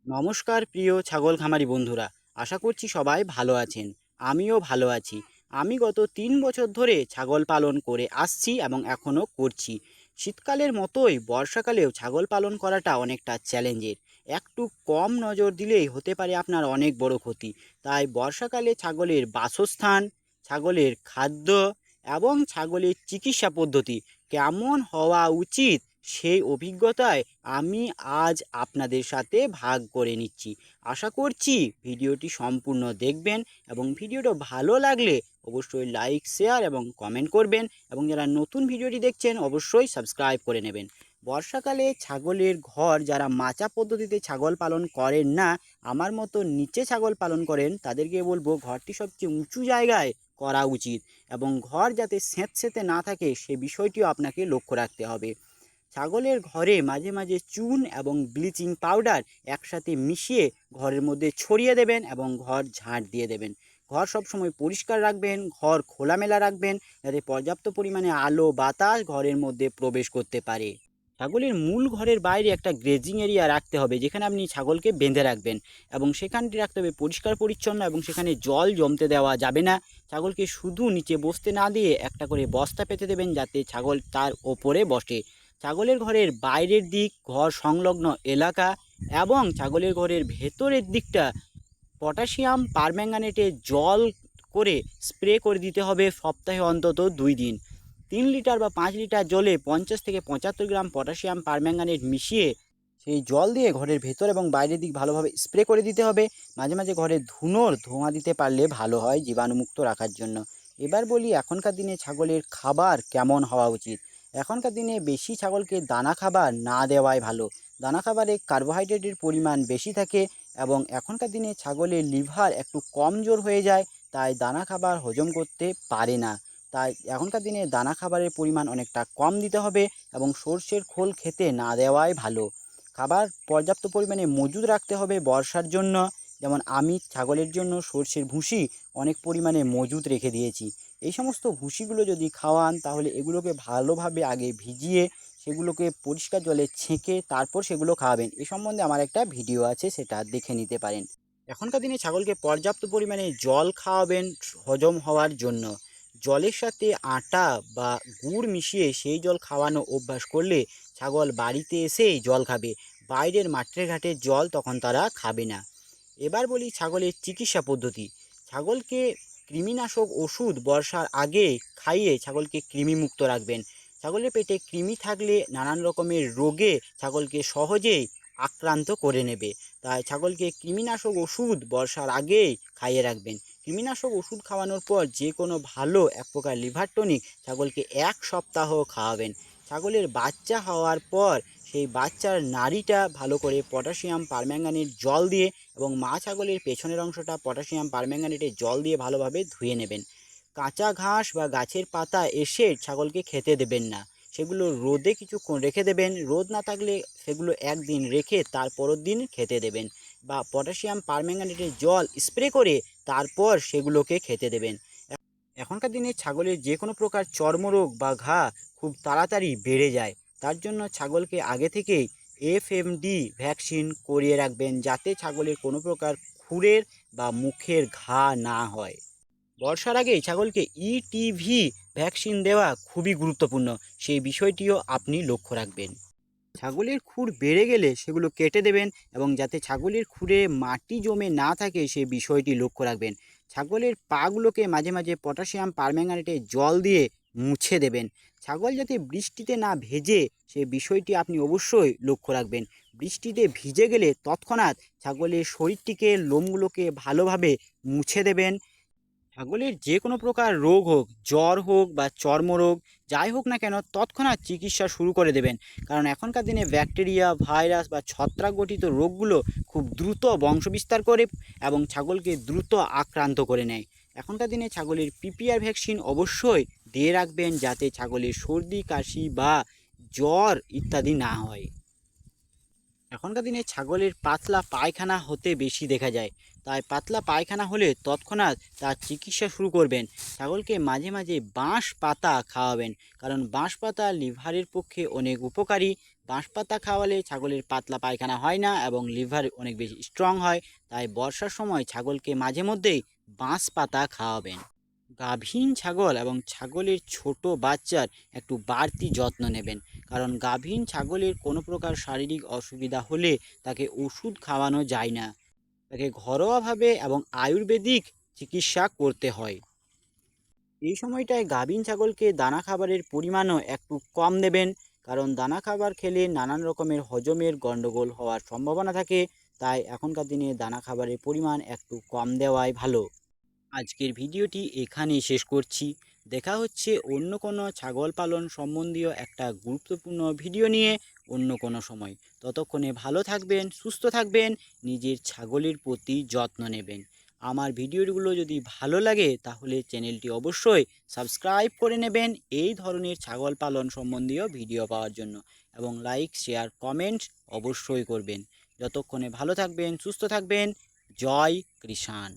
নমস্কার প্রিয় ছাগল খামারি বন্ধুরা, আশা করছি সবাই ভালো আছেন। আমিও ভালো আছি। আমি গত 3 বছর ধরে ছাগল পালন করে আসছি এবং এখনও করছি। শীতকালের মতোই বর্ষাকালেও ছাগল পালন করাটা অনেকটা চ্যালেঞ্জের। একটু কম নজর দিলেই হতে পারে আপনার অনেক বড় ক্ষতি। তাই বর্ষাকালে ছাগলের বাসস্থান, ছাগলের খাদ্য এবং ছাগলের চিকিৎসা পদ্ধতি কেমন হওয়া উচিত সেই অভিজ্ঞতায় আমি আজ আপনাদের সাথে ভাগ করে নিচ্ছি। আশা করছি ভিডিওটি সম্পূর্ণ দেখবেন এবং ভিডিওটা ভালো লাগলে অবশ্যই লাইক, শেয়ার এবং কমেন্ট করবেন এবং যারা নতুন ভিডিওটি দেখছেন অবশ্যই সাবস্ক্রাইব করে নেবেন। বর্ষাকালে ছাগলের ঘর যারা মাচা পদ্ধতিতে ছাগল পালন করেন না, আমার মতো নিচে ছাগল পালন করেন, তাদেরকে বলবো ঘরটি সবচেয়ে উঁচু জায়গায় করা উচিত এবং ঘর যাতে স্যাঁতসেঁতে না থাকে সে বিষয়টিও আপনাকে লক্ষ্য রাখতে হবে। ছাগলের ঘরে মাঝে মাঝে চুন এবং ব্লিচিং পাউডার একসাথে মিশিয়ে ঘরের মধ্যে ছড়িয়ে দেবেন এবং ঘর ঝাঁট দিয়ে দেবেন। ঘর সবসময় পরিষ্কার রাখবেন, ঘর খোলামেলা রাখবেন যাতে পর্যাপ্ত পরিমাণে আলো বাতাস ঘরের মধ্যে প্রবেশ করতে পারে। ছাগলের মূল ঘরের বাইরে একটা গ্রেজিং এরিয়া রাখতে হবে যেখানে আপনি ছাগলকে বেঁধে রাখবেন এবং সেখানটি রাখতে হবে পরিষ্কার পরিচ্ছন্ন এবং সেখানে জল জমতে দেওয়া যাবে না। ছাগলকে শুধু নিচে বসতে না দিয়ে একটা করে বস্তা পেতে দেবেন যাতে ছাগল তার ওপরে বসে। ছাগলের ঘরের বাইরের দিক, ঘর সংলগ্ন এলাকা এবং ছাগলের ঘরের ভেতরের দিকটা পটাশিয়াম পারম্যাঙ্গানেটে জল করে স্প্রে করে দিতে হবে সপ্তাহে অন্তত 2 দিন। 3 লিটার বা 5 লিটার জলে 50 থেকে 75 গ্রাম পটাশিয়াম পারম্যাঙ্গানেট মিশিয়ে সেই জল দিয়ে ঘরের ভেতর এবং বাইরের দিক ভালোভাবে স্প্রে করে দিতে হবে। মাঝে মাঝে ঘরে ধোঁয়া দিতে পারলে ভালো হয় জীবাণুমুক্ত রাখার জন্য। এবার বলি এখনকার দিনে ছাগলের খাবার কেমন হওয়া উচিত। এখনকার দিনে বেশি ছাগলকে দানা খাবার না দেওয়াই ভালো। দানা খাবারে কার্বোহাইড্রেটের পরিমাণ বেশি থাকে এবং এখনকার দিনে ছাগলের লিভার একটু কমজোর হয়ে যায়, তাই দানা খাবার হজম করতে পারে না। তাই এখনকার দিনে দানা খাবারের পরিমাণ অনেকটা কম দিতে হবে এবং সর্ষের খোল খেতে না দেওয়াই ভালো। খাবার পর্যাপ্ত পরিমাণে মজুদ রাখতে হবে বর্ষার জন্য। যেমন আমি ছাগলের জন্য সর্ষের ভুসি অনেক পরিমাণে মজুদ রেখে দিয়েছি। এই সমস্ত ভুসিগুলো যদি খাওয়ান তাহলে এগুলোকে ভালোভাবে আগে ভিজিয়ে সেগুলোকে পরিষ্কার জলে ছেঁকে তারপর সেগুলো খাওয়াবেন। এ সম্বন্ধে আমার একটা ভিডিও আছে, সেটা দেখে নিতে পারেন। এখনকার দিনে ছাগলকে পর্যাপ্ত পরিমাণে জল খাওয়াবেন হজম হওয়ার জন্য। জলের সাথে আটা বা গুড় মিশিয়ে সেই জল খাওয়ানো অভ্যাস করলে ছাগল বাড়িতে এসেই জল খাবে, বাইরের মাঠের ঘাটের জল তখন তারা খাবে না। এবার বলি ছাগলের চিকিৎসা পদ্ধতি। ছাগলকে কৃমিনাশক ওষুধ বর্ষার আগে খাইয়ে ছাগলকে কৃমিমুক্ত রাখবেন। ছাগলের পেটে কৃমি থাকলে নানান রকমের রোগে ছাগলকে সহজেই আক্রান্ত করে নেবে। তাই ছাগলকে কৃমিনাশক ওষুধ বর্ষার আগেই খাইয়ে রাখবেন। কৃমিনাশক ওষুধ খাওয়ানোর পর যে কোনো ভালো এক প্রকার লিভার টনিক ছাগলকে 1 সপ্তাহ খাওয়াবেন। ছাগলের বাচ্চা হওয়ার পর সেই বাচ্চার নাড়িটা ভালো করে পটাশিয়াম পারম্যাঙ্গানেট জল দিয়ে এবং মা ছাগলের পেছনের অংশটা পটাশিয়াম পারম্যাঙ্গানেটের জল দিয়ে ভালোভাবে ধুয়ে নেবেন। কাঁচা ঘাস বা গাছের পাতা এসে ছাগলকে খেতে দেবেন না, সেগুলো রোদে কিছুক্ষণ রেখে দেবেন। রোদ না থাকলে সেগুলো একদিন রেখে তার পরের দিন খেতে দেবেন বা পটাশিয়াম পারম্যাঙ্গানেটের জল স্প্রে করে তারপর সেগুলোকে খেতে দেবেন। এখনকার দিনে ছাগলের যে কোনো প্রকার চর্মরোগ বা ঘা খুব তাড়াতাড়ি বেড়ে যায়। তার জন্য ছাগলকে আগে থেকেই এফএমডি ভ্যাকসিন করিয়ে রাখবেন যাতে ছাগলের কোনো প্রকার খুরের বা মুখের ঘা না হয়। বর্ষার আগেই ছাগলকে ইটিভি ভ্যাকসিন দেওয়া খুবই গুরুত্বপূর্ণ, সেই বিষয়টিও আপনি লক্ষ্য রাখবেন। ছাগলের খুর বেড়ে গেলে সেগুলো কেটে দেবেন এবং যাতে ছাগলের খুরে মাটি জমে না থাকে সে বিষয়টি লক্ষ্য রাখবেন। ছাগলের পাগুলোকে মাঝে মাঝে পটাশিয়াম পারম্যাঙ্গানেটে জল দিয়ে মুছে দেবেন। ছাগল যাতে বৃষ্টিতে না ভেজে সে বিষয়টি আপনি অবশ্যই লক্ষ্য রাখবেন। বৃষ্টিতে ভিজে গেলে তৎক্ষণাৎ ছাগলের শরীরটিকে লোমগুলোকে ভালোভাবে মুছে দেবেন। ছাগলের যে কোনো প্রকার রোগ হোক, জ্বর হোক বা চর্মরোগ যাই হোক না কেন তৎক্ষণাৎ চিকিৎসা শুরু করে দেবেন, কারণ এখনকার দিনে ব্যাকটেরিয়া, ভাইরাস বা ছত্রাক গঠিত রোগগুলো খুব দ্রুত বংশবিস্তার করে এবং ছাগলকে দ্রুত আক্রান্ত করে নেয়। এখনকার দিনে ছাগলের পিপিআর ভ্যাকসিন অবশ্যই দিয়ে রাখবেন যাতে ছাগলের সর্দি কাশি বা জ্বর ইত্যাদি না হয়। এখনকার দিনে ছাগলের পাতলা পায়খানা হতে বেশি দেখা যায়, তাই পাতলা পায়খানা হলে তৎক্ষণাৎ তার চিকিৎসা শুরু করবেন। ছাগলকে মাঝে মাঝে বাঁশ পাতা খাওয়াবেন, কারণ বাঁশ পাতা লিভারের পক্ষে অনেক উপকারী। বাঁশ পাতা খাওয়ালে ছাগলের পাতলা পায়খানা হয় না এবং লিভার অনেক বেশি স্ট্রং হয়। তাই বর্ষার সময় ছাগলকে মাঝে মধ্যেই বাঁশ পাতা খাওয়াবেন। গাভীন ছাগল এবং ছাগলের ছোট বাচ্চার একটু বাড়তি যত্ন নেবেন, কারণ গাভীন ছাগলের কোনো প্রকার শারীরিক অসুবিধা হলে তাকে ওষুধ খাওয়ানো যায় না, তাকে ঘরোয়াভাবে এবং আয়ুর্বেদিক চিকিৎসা করতে হয়। এই সময়টায় গাভীন ছাগলকে দানা খাবারের পরিমাণও একটু কম দেবেন, কারণ দানা খাবার খেলে নানান রকমের হজমের গণ্ডগোল হওয়ার সম্ভাবনা থাকে। তাই এখনকার দিনে দানা খাবারের পরিমাণ একটু কম দেওয়াই ভালো। আজকের ভিডিওটি এখানেই শেষ করছি। দেখা হচ্ছে অন্য কোনো ছাগল পালন সম্বন্ধীয় একটা গুরুত্বপূর্ণ ভিডিও নিয়ে অন্য কোনো সময়। ততক্ষণে ভালো থাকবেন, সুস্থ থাকবেন, নিজের ছাগলের প্রতি যত্ন নেবেন। আমার ভিডিওগুলো যদি ভালো লাগে তাহলে চ্যানেলটি অবশ্যই সাবস্ক্রাইব করে নেবেন এই ধরনের ছাগল পালন সম্বন্ধীয় ভিডিও পাওয়ার জন্য, এবং লাইক, শেয়ার, কমেন্ট অবশ্যই করবেন। যতক্ষণে ভালো থাকবেন, সুস্থ থাকবেন। জয় কৃষাণ।